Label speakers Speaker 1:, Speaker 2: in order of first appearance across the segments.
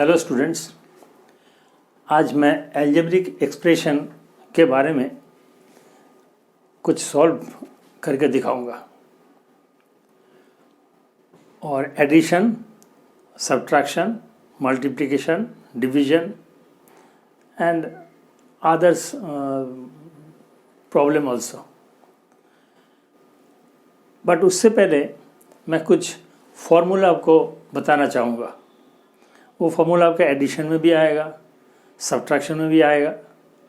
Speaker 1: Hello students, आज मैं algebraic expression के बारे में कुछ सॉल्व करके दिखाऊंगा और addition, subtraction, multiplication, division and others problem also. But उससे पहले मैं कुछ फॉर्मूला आपको बताना चाहूँगा। वो फार्मूला आपका एडिशन में भी आएगा, सब्ट्रैक्शन में भी आएगा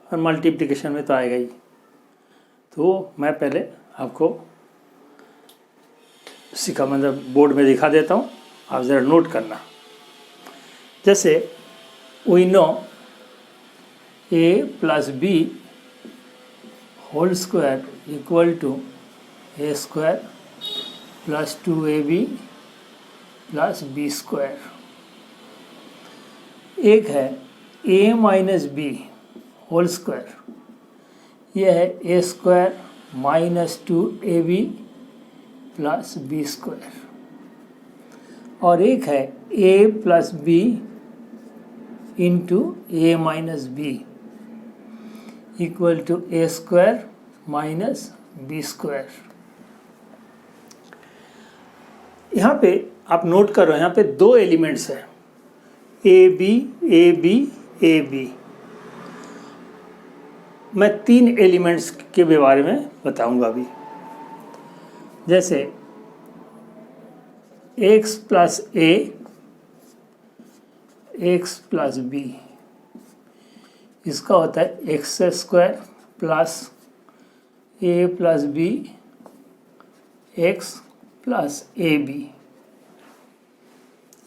Speaker 1: और मल्टीप्लिकेशन में तो आएगा ही। तो मैं पहले आपको मतलब बोर्ड में दिखा देता हूँ, आप ज़रा नोट करना। जैसे we know a plus b whole square equal to a square plus 2ab plus b square. एक है a minus B whole square, यह है a square minus 2ab plus b square. और एक है a plus b into a minus B equal to a square minus b square. यहाँ पे आप नोट करो, यहाँ पे दो एलिमेंट्स हैं, ए बी। मैं तीन एलिमेंट्स के बारे में बताऊंगा अभी। जैसे x plus A, X plus B, इसका होता है X square plus A plus B X plus A B.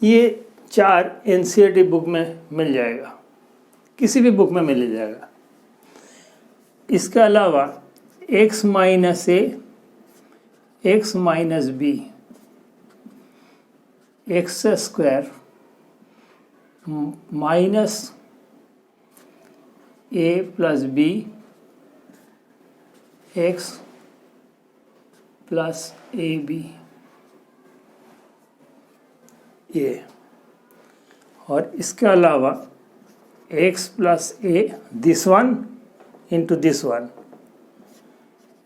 Speaker 1: ये चार एनसीईआरटी बुक में मिल जाएगा, किसी भी बुक में मिल जाएगा। इसके अलावा x minus A, X minus B, X square minus A plus B X plus A B, ये। और इसके अलावा x plus A, this one into this one,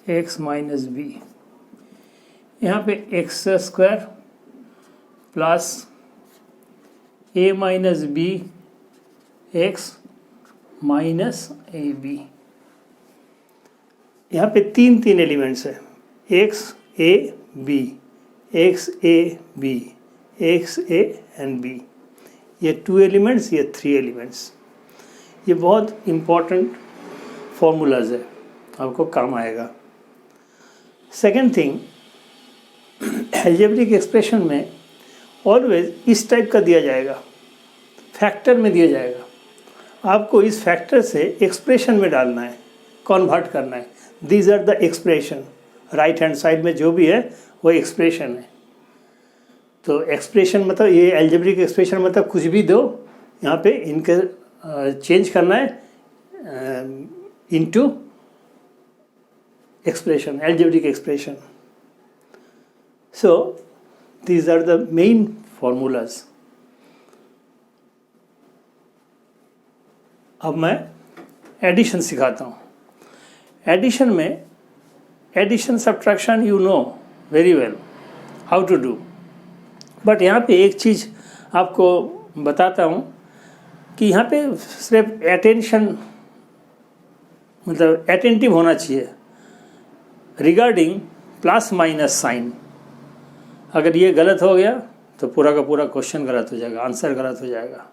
Speaker 1: X minus B. यहाँ पे X square plus A minus B X minus A B. यहाँ पे तीन elements हैं, X A B, X A B, X A and B. ये two elements, ये three elements. ये बहुत इम्पॉर्टेंट फॉर्मूलाज है, आपको काम आएगा। सेकेंड थिंग, एल्जेब्रिक एक्सप्रेशन में ऑलवेज इस टाइप का दिया जाएगा, फैक्टर में दिया जाएगा। आपको इस फैक्टर से एक्सप्रेशन में डालना है, कन्वर्ट करना है। These are the expression. Right hand side में जो भी है वो एक्सप्रेशन है। तो एक्सप्रेशन मतलब ये एल्जेब्रिक एक्सप्रेशन मतलब कुछ भी दो, यहाँ पे इनके चेंज करना है into expression, algebraic expression. So these are the main formulas. अब मैं एडिशन सिखाता हूँ। एडिशन में addition subtraction you know very well how to do. But यहाँ पे एक चीज़ आपको बताता हूँ कि यहाँ पे सिर्फ अटेंशन, मतलब अटेंटिव होना चाहिए रिगार्डिंग प्लस माइनस साइन। अगर ये गलत हो गया तो पूरा का पूरा क्वेश्चन गलत हो जाएगा, आंसर गलत हो जाएगा।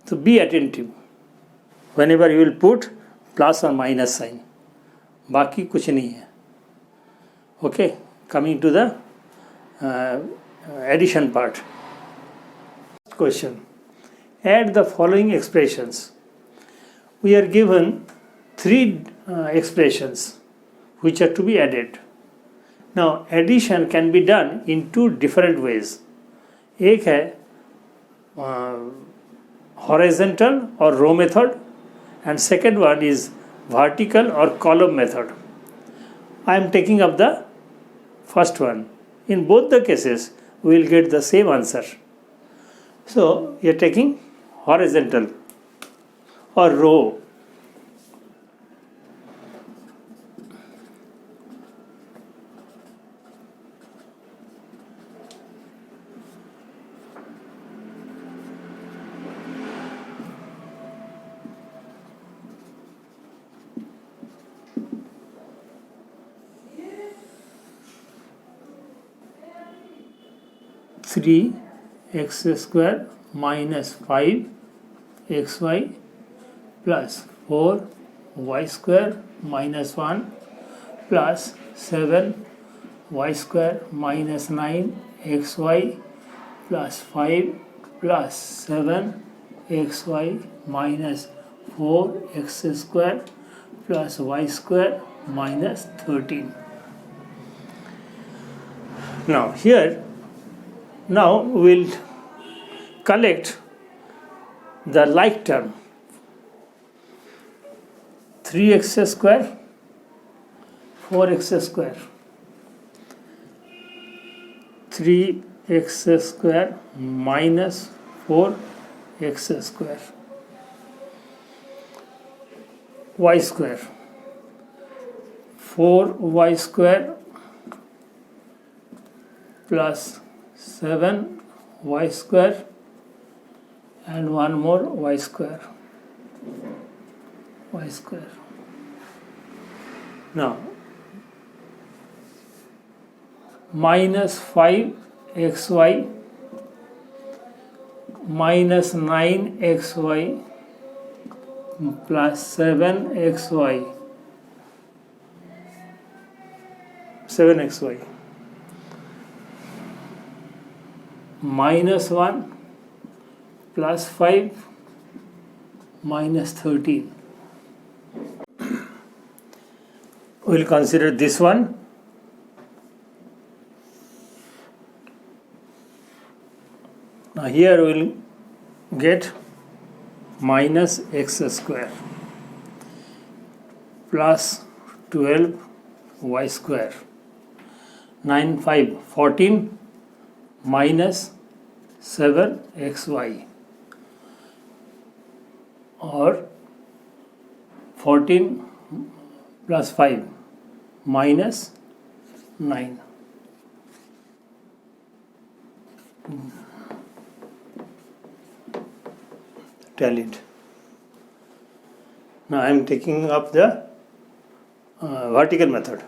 Speaker 1: तो be attentive whenever you will put plus और माइनस साइन, बाकी कुछ नहीं है। Okay, coming to the addition part. Question, add the following expressions. We are given three expressions which are to be added. Now addition can be done in two different ways. एक है horizontal or row method and second one is vertical or column method. I am taking up the first one. In both the cases we will get the same answer. So you are taking horizontal or row. Three x square minus 5 xy plus 4 y square minus 1 plus 7 y square minus 9 xy plus 5 plus 7 xy minus 4 x square plus y square minus 13. Now we'll collect the like term. 3x square, 4x square, 3x square minus 4x square, y square, 4y square plus 7y square and one more y square. Now minus 5xy minus 9xy plus 7xy minus 1 plus 5 minus 13. We will consider this one. Now here we will get minus x square plus 12y square, 9 5 14 minus 7xy or 14 plus 5 minus 9. Tallied. Now I am taking up the vertical method.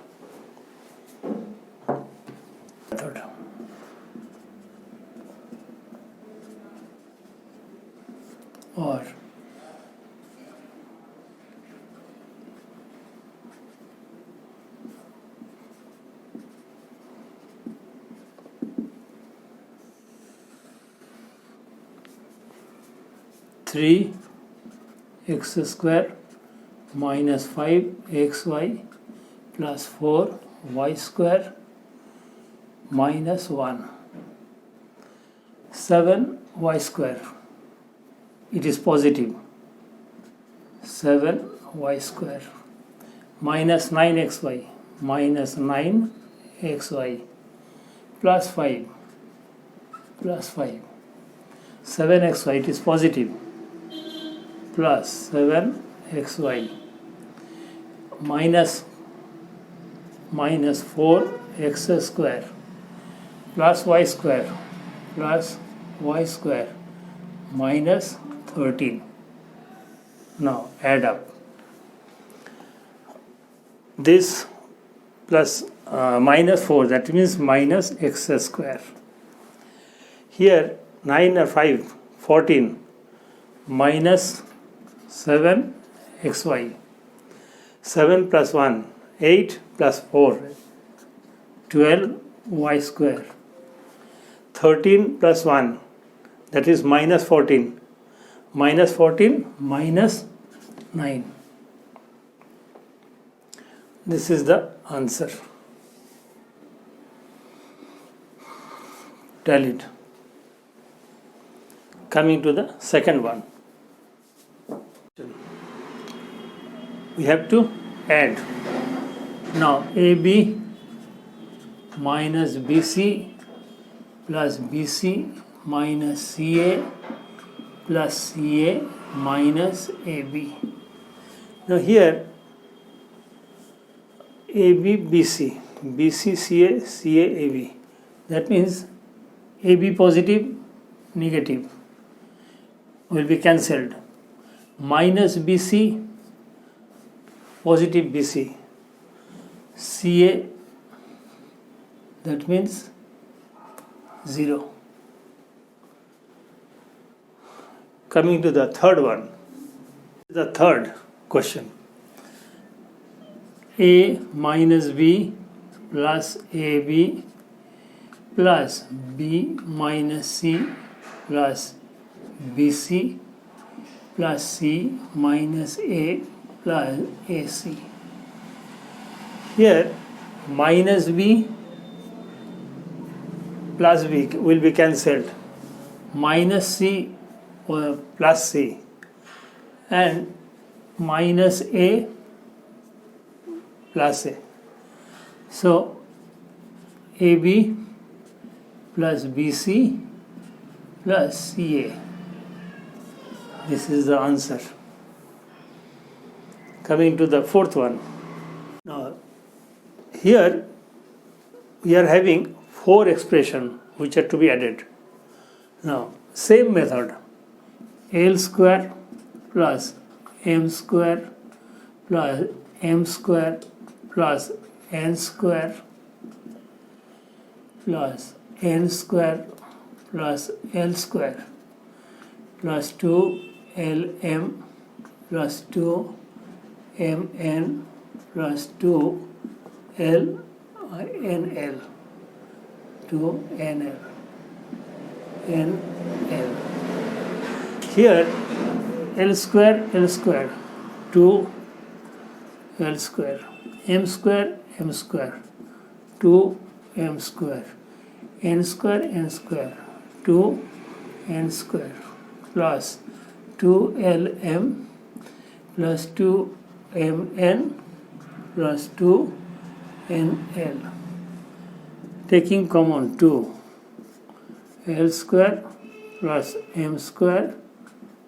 Speaker 1: Or three x square minus 5xy plus 4y square minus 1, 7y square. It is positive. 7y square minus 9xy minus 9xy plus 5 7xy, it is positive, plus 7xy minus 4x square plus y square minus 13. Now add up this plus minus 4, that means minus x square. Here 9 or 5 14 minus 7xy, 7 plus 1 8 plus 4 12y square, 13 plus 1, that is minus 14 minus 9. This is the answer. Tallied. Coming to the second one, we have to add. Now AB minus BC plus BC minus CA plus CA minus AB. Now here AB BC, BC CA, CA AB. That means AB positive, negative will be cancelled. Minus BC, positive BC. CA, that means 0. Coming to the third one, the third question. A minus B plus AB plus B minus C plus BC plus C minus A plus AC. Here minus B plus B will be cancelled. Minus C plus C and minus A plus A. So AB plus BC plus CA. This is the answer. Coming to the fourth one. Now here we are having 4 expressions which are to be added. Now same method. L square plus M square plus M square plus N square plus N square plus L square plus 2LM plus 2MN plus 2LNL 2NL NL. Here L square 2 L square, M square 2 M square, N square 2 N square plus 2LM plus 2MN plus 2NL. Taking common 2 L square plus M square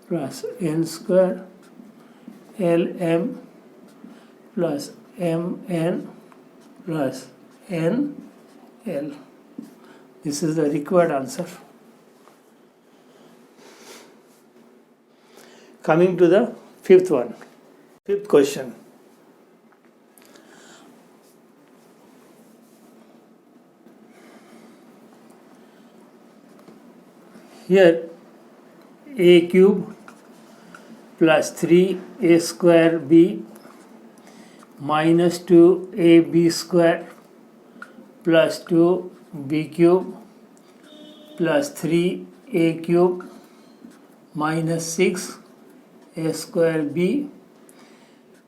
Speaker 1: plus N square LM plus MN plus NL. This is the required answer. Coming to the fifth one, fifth question. Here A cube plus 3A square B minus 2AB square plus 2B cube plus 3A cube minus 6A square B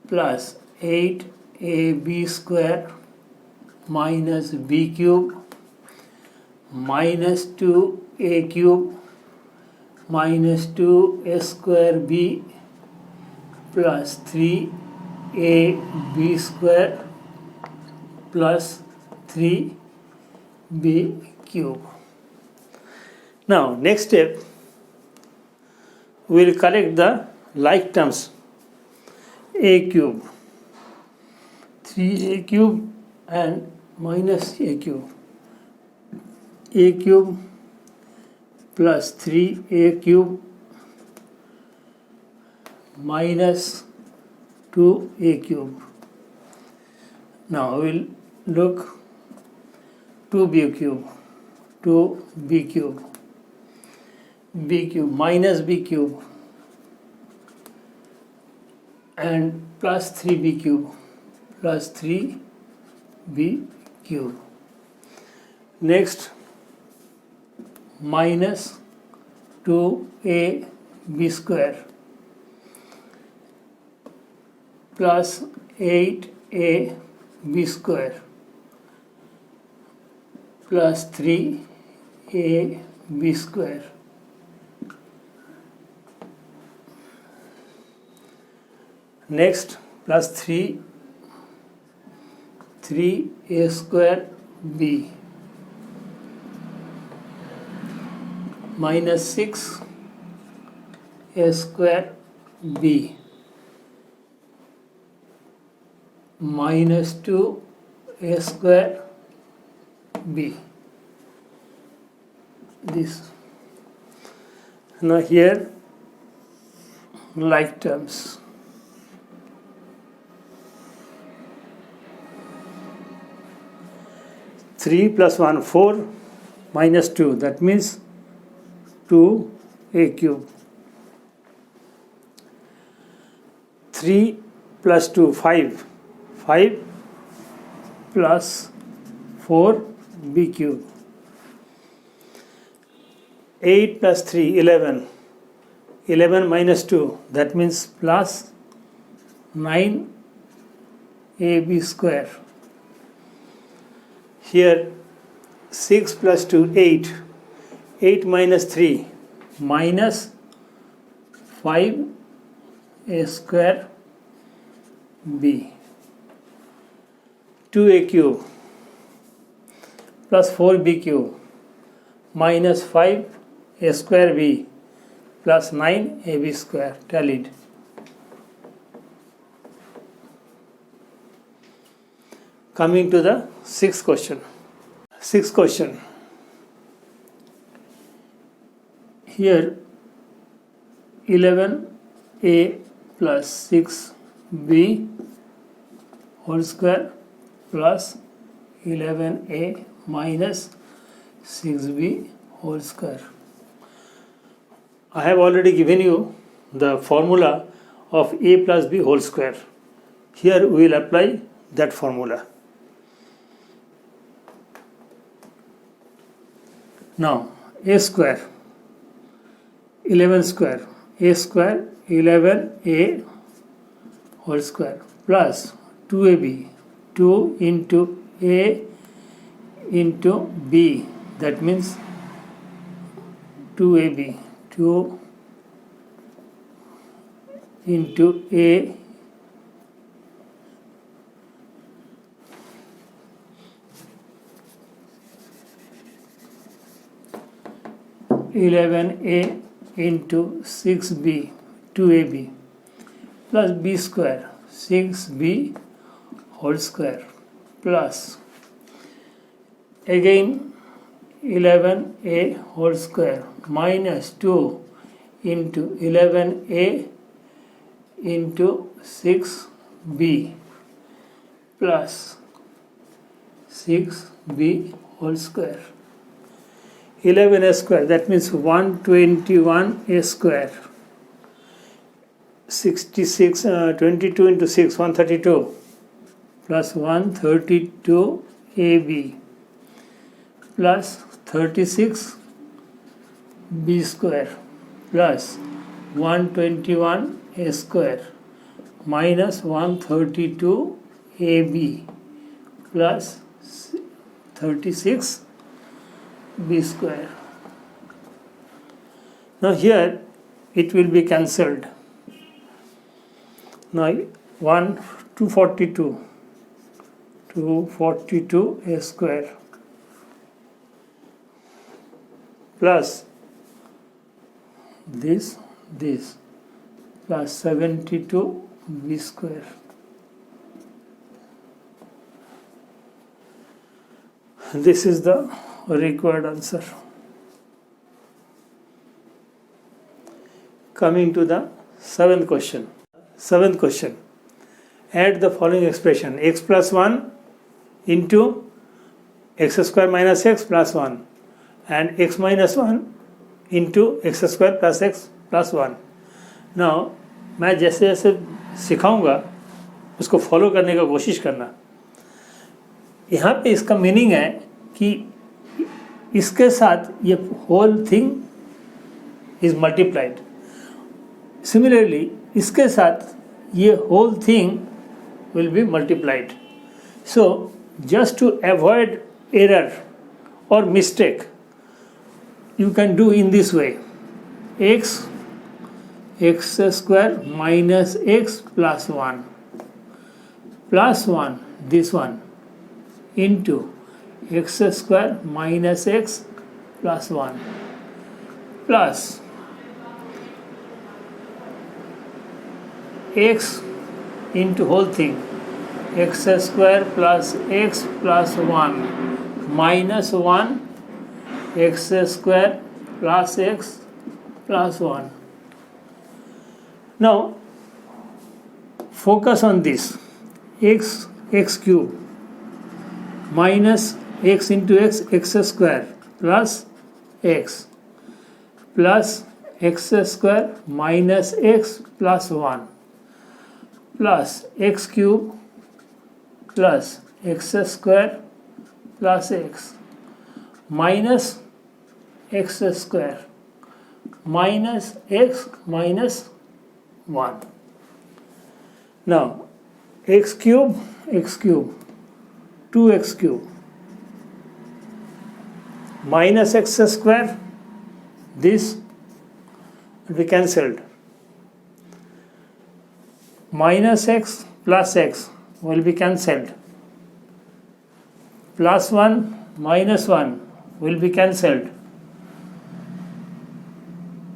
Speaker 1: plus 8AB square minus B cube minus 2A cube minus 2A square B plus 3AB square plus 3B cube. Now next step, we will collect the like terms. A cube, 3A cube and minus A cube. A cube plus 3A cube minus 2A cube. Now we will look 2B cube, 2B cube, B cube minus B cube and plus 3B cube plus 3B cube. Next minus 2AB square plus 8AB square plus 3AB square. Next plus 3A square B minus 6 a square b minus 2 a square b. This. Now here like terms. Three plus 1 4 minus 2, that means 2a cube. 3 plus 2 5 5 plus 4b cube. 8 plus 3 11 11 minus 2, that means plus 9ab square. Here 6 plus 2 8 8 minus 3 minus 5a square b. 2a cube plus 4b cube minus 5a square b plus 9ab square. Tallied. Coming to the sixth question. Sixth question. Here 11a plus 6b whole square plus 11a minus 6b whole square. I have already given you the formula of a plus b whole square. Here we will apply that formula. Now a square 11 square, a square 11a whole square plus 2ab, 2 into a into b, that means 2ab, 2 into a (11a) into 6b 2ab plus b square 6b whole square plus again 11a whole square minus 2 into 11a into 6b plus 6b whole square. 11a square, that means 121a square. 22 into 6 132 plus 132ab plus 36b square plus 121a square minus 132ab plus 36b square. Now here it will be cancelled. Now 242a square plus this plus 72b square. This is the required answer. Coming to the seventh question. Seventh question. Add the following expression: x plus 1 into x square minus x plus 1 and x minus 1 into x square plus x plus 1. Now मैं जैसे जैसे सिखाऊंगा उसको follow करने का कोशिश करना. यहाँ पे इसका मीनिंग है कि इसके साथ ये whole thing is multiplied. Similarly इसके साथ ये whole thing will be multiplied. So just to avoid error और mistake you can do in this way: x square minus x plus 1 this one into x square minus x plus 1 plus x into whole thing, x square plus x plus 1 minus 1 x square plus x plus 1. Now focus on this, x cube minus x into x square plus x square minus x plus 1 plus x cube plus x square plus x minus x square minus x minus 1. Now x cube 2x cube minus x square, this will be cancelled, minus x plus x will be cancelled, plus 1 minus 1 will be cancelled,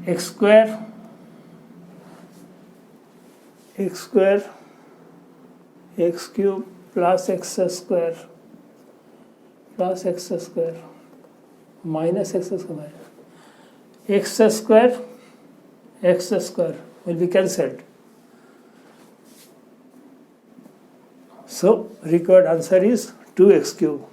Speaker 1: x square x cube plus x square minus x square will be cancelled. So required answer is 2x cube.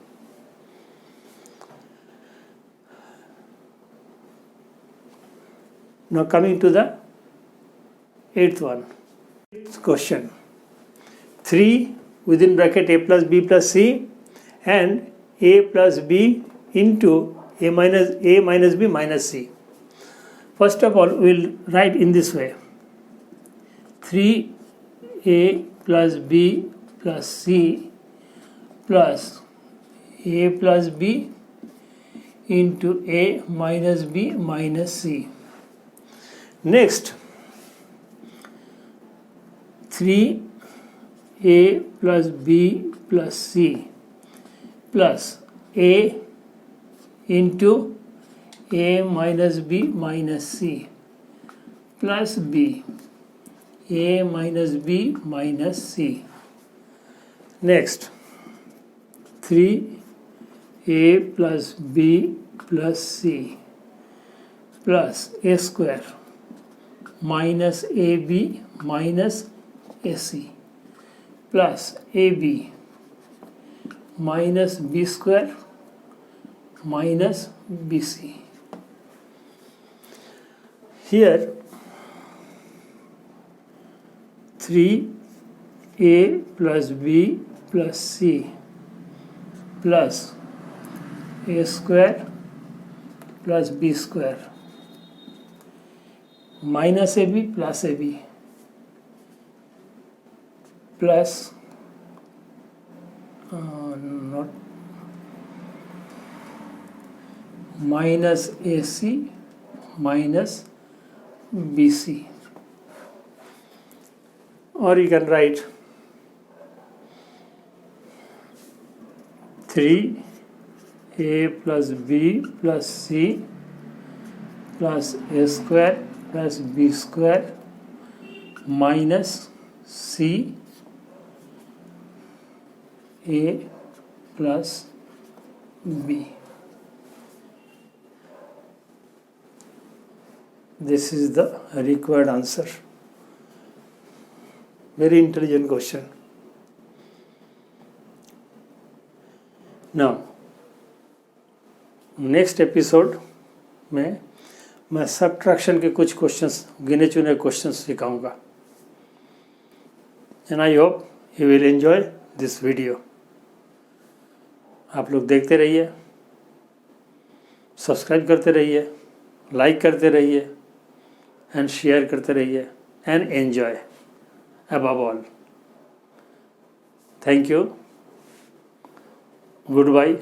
Speaker 1: Now coming to the eighth one. Question. 3 within bracket a plus b plus c and a plus b into a minus b minus c. First of all, we will write in this way: 3a plus b plus c plus a plus b into a minus b minus c. Next, 3a plus b plus c plus a into a minus b minus c plus b, a minus b minus c. Next, 3a plus b plus c plus a square minus ab minus ac plus ab minus b square minus bc. Here 3a plus b plus c plus a square plus b square minus ab plus ab plus not minus AC minus BC, or you can write 3a plus b plus c plus a square plus b square minus c a plus b. This is the required answer. Very intelligent question. Now, next episode में मैं subtraction के कुछ questions, गिने चुने questions सिखाऊंगा. And I hope you will enjoy this video. आप लोग देखते रहिए, सब्सक्राइब करते रहिए, लाइक करते रहिए एंड शेयर करते रहिए and enjoy above all. Thank you. Goodbye.